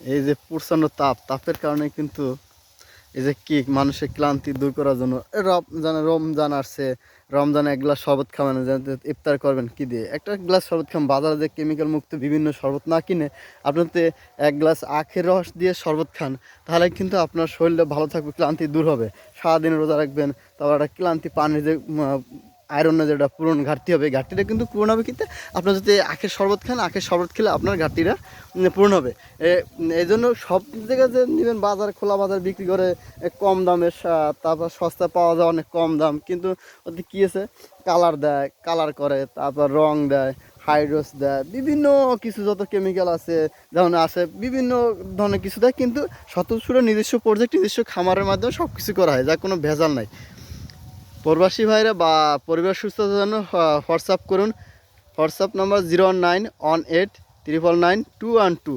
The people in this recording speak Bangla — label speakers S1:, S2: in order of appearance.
S1: এই যে প্রচণ্ড তাপের কারণে কিন্তু এই যে কি মানুষের ক্লান্তি দূর করার জন্য রমজান আসছে। রমজানে এক গ্লাস শরবত খাবেন, ইফতার করবেন কি দিয়ে? একটা গ্লাস শরবত খান। বাজারে যে কেমিক্যাল মুক্ত বিভিন্ন শরবত না কিনে আপনি তো এক গ্লাস আখের রস দিয়ে শরবত খান, তাহলে কিন্তু আপনার শরীরটা ভালো থাকবে, ক্লান্তি দূর হবে। সারাদিন রোজা রাখবেন, তারপর একটা ক্লান্তি পানির যে আয়রনের যেটা পূরণ ঘাটতি হবে, ঘাটতিটা কিন্তু পূরণ হবে। কিন্তু আপনার যদি আখের শরবত খান, আখের শরবত খেলে আপনার ঘাটতিটা পূরণ হবে। এই জন্য সব জায়গায় যে নেবেন, বাজার খোলা বাজার বিক্রি করে কম দামে, তারপর সস্তা পাওয়া যায় অনেক কম দাম, কিন্তু ওতে কী আছে, কালার দেয়, কালার করে, তারপর রং দেয়, হাইড্রোস দেয়, বিভিন্ন কিছু যত কেমিক্যাল আছে যেমন আছে বিভিন্ন ধরনের কিছু দেয়। কিন্তু শতসুরের নিজস্ব প্রজেক্ট, নিজস্ব খামারের মাধ্যমে সব কিছু করা হয়, যার কোনো ভেজাল নাই। প্রবাসী ভাইরা বা পরিবার সুস্থতার জন্য হোয়াটসঅ্যাপ করুন। WhatsApp number 01918 999 212।